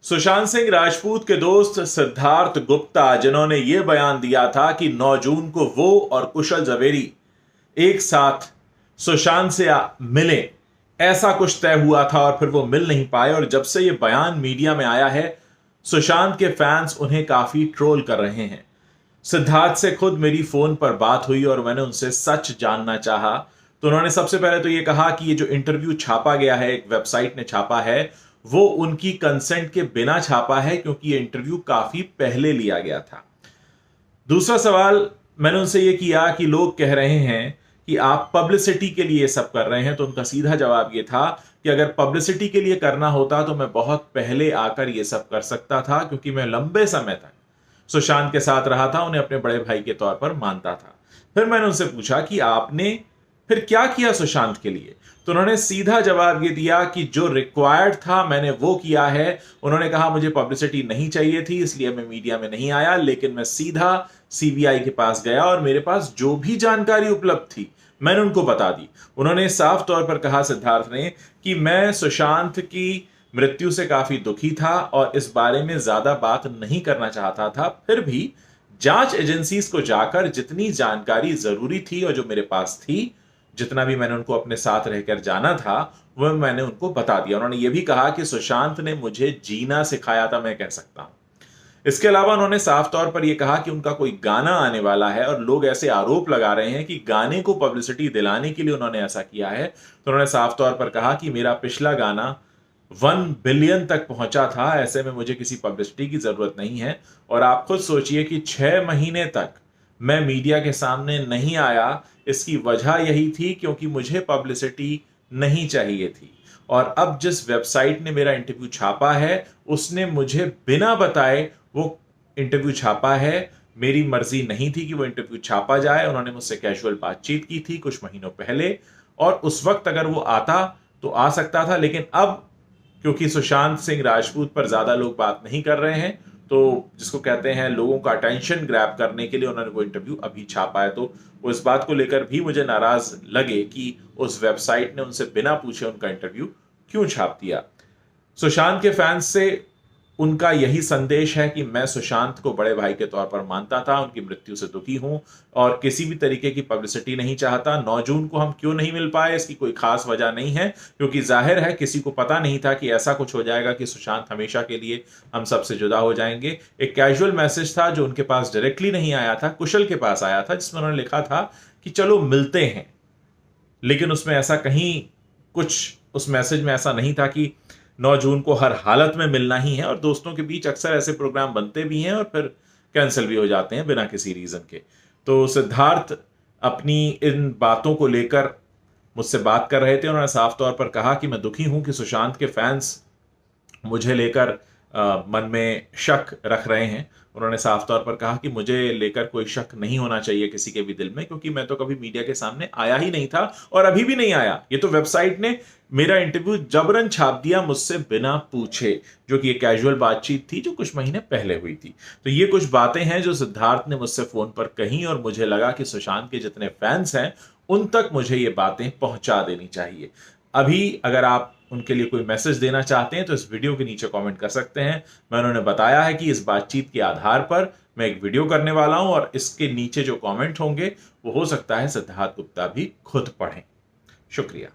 सुशांत सिंह राजपूत के दोस्त सिद्धार्थ गुप्ता, जिन्होंने यह बयान दिया था कि 9 जून को वो और कुशल जवेरी एक साथ सुशांत से मिले, ऐसा कुछ तय हुआ था और फिर वो मिल नहीं पाए। और जब से यह बयान मीडिया में आया है, सुशांत के फैंस उन्हें काफी ट्रोल कर रहे हैं। सिद्धार्थ से खुद मेरी फोन पर बात हुई और मैंने उनसे सच जानना चाहा। तो उन्होंने सबसे पहले तो यह कहा कि ये जो इंटरव्यू छापा गया है, एक वेबसाइट ने छापा है, वो उनकी कंसेंट के बिना छापा है, क्योंकि ये इंटरव्यू काफी पहले लिया गया था। दूसरा सवाल मैंने उनसे यह किया कि लोग कह रहे हैं कि आप पब्लिसिटी के लिए सब कर रहे हैं, तो उनका सीधा जवाब यह था कि अगर पब्लिसिटी के लिए करना होता तो मैं बहुत पहले आकर यह सब कर सकता था, क्योंकि मैं लंबे समय तक सुशांत के साथ रहा था, उन्हें अपने बड़े भाई के तौर पर मानता था। फिर मैंने उनसे पूछा कि आपने फिर क्या किया सुशांत के लिए, तो उन्होंने सीधा जवाब ये दिया कि जो रिक्वायर्ड था मैंने वो किया है। उन्होंने कहा मुझे पब्लिसिटी नहीं चाहिए थी, इसलिए मैं मीडिया में नहीं आया, लेकिन मैं सीधा सीबीआई के पास गया और मेरे पास जो भी जानकारी उपलब्ध थी मैंने उनको बता दी। उन्होंने साफ तौर पर कहा, सिद्धार्थ ने, कि मैं सुशांत की मृत्यु से काफी दुखी था और इस बारे में ज्यादा बात नहीं करना चाहता था। फिर भी जांच एजेंसीज को जाकर जितनी जानकारी जरूरी थी और जो मेरे पास थी, जितना भी मैंने उनको अपने साथ रहकर जाना था, वह मैंने उनको बता दिया। उन्होंने यह भी कहा कि सुशांत ने मुझे जीना सिखाया था, मैं कह सकता हूं। इसके अलावा उन्होंने साफ तौर पर यह कहा कि उनका कोई गाना आने वाला है और लोग ऐसे आरोप लगा रहे हैं कि गाने को पब्लिसिटी दिलाने के लिए उन्होंने ऐसा किया है। तो उन्होंने साफ तौर पर कहा कि मेरा पिछला गाना 1 बिलियन तक पहुंचा था, ऐसे में मुझे किसी पब्लिसिटी की जरूरत नहीं है। और आप खुद सोचिए कि 6 महीने तक मैं मीडिया के सामने नहीं आया, इसकी वजह यही थी क्योंकि मुझे पब्लिसिटी नहीं चाहिए थी। और अब जिस वेबसाइट ने मेरा इंटरव्यू छापा है, उसने मुझे बिना बताए वो इंटरव्यू छापा है। मेरी मर्जी नहीं थी कि वो इंटरव्यू छापा जाए। उन्होंने मुझसे कैजुअल बातचीत की थी कुछ महीनों पहले, और उस वक्त अगर वो आता तो आ सकता था, लेकिन अब क्योंकि सुशांत सिंह राजपूत पर ज्यादा लोग बात नहीं कर रहे हैं, तो जिसको कहते हैं लोगों का अटेंशन ग्रैब करने के लिए उन्होंने वो इंटरव्यू अभी छापा है। तो वो इस बात को लेकर भी मुझे नाराज लगे कि उस वेबसाइट ने उनसे बिना पूछे उनका इंटरव्यू क्यों छाप दिया। सुशांत के फैंस से उनका यही संदेश है कि मैं सुशांत को बड़े भाई के तौर पर मानता था, उनकी मृत्यु से दुखी हूं और किसी भी तरीके की पब्लिसिटी नहीं चाहता। 9 जून को हम क्यों नहीं मिल पाए, इसकी कोई खास वजह नहीं है, क्योंकि जाहिर है किसी को पता नहीं था कि ऐसा कुछ हो जाएगा कि सुशांत हमेशा के लिए हम सबसे जुदा हो जाएंगे। एक कैजुअल मैसेज था जो उनके पास डायरेक्टली नहीं आया था, कुशल के पास आया था, जिसमें उन्होंने लिखा था कि चलो मिलते हैं। लेकिन उसमें ऐसा कहीं कुछ, उस मैसेज में ऐसा नहीं था कि 9 जून को हर हालत में मिलना ही है। और दोस्तों के बीच अक्सर ऐसे प्रोग्राम बनते भी हैं और फिर कैंसिल भी हो जाते हैं बिना किसी रीजन के। तो सिद्धार्थ अपनी इन बातों को लेकर मुझसे बात कर रहे थे। उन्होंने साफ तौर पर कहा कि मैं दुखी हूं कि सुशांत के फैंस मुझे लेकर मन में शक रख रहे हैं। उन्होंने साफ तौर पर कहा कि मुझे लेकर कोई शक नहीं होना चाहिए किसी के भी दिल में, क्योंकि मैं तो कभी मीडिया के सामने आया ही नहीं था और अभी भी नहीं आया। ये तो वेबसाइट ने मेरा इंटरव्यू जबरन छाप दिया मुझसे बिना पूछे, जो कि एक कैजुअल बातचीत थी जो कुछ महीने पहले हुई थी। तो ये कुछ बातें हैं जो सिद्धार्थ ने मुझसे फोन पर कही और मुझे लगा कि सुशांत के जितने फैंस हैं उन तक मुझे ये बातें पहुंचा देनी चाहिए। अभी अगर आप उनके लिए कोई मैसेज देना चाहते हैं तो इस वीडियो के नीचे कमेंट कर सकते हैं। मैं उन्होंने बताया है कि इस बातचीत के आधार पर मैं एक वीडियो करने वाला हूं और इसके नीचे जो कमेंट होंगे वो हो सकता है सिद्धार्थ गुप्ता भी खुद पढ़ें। शुक्रिया।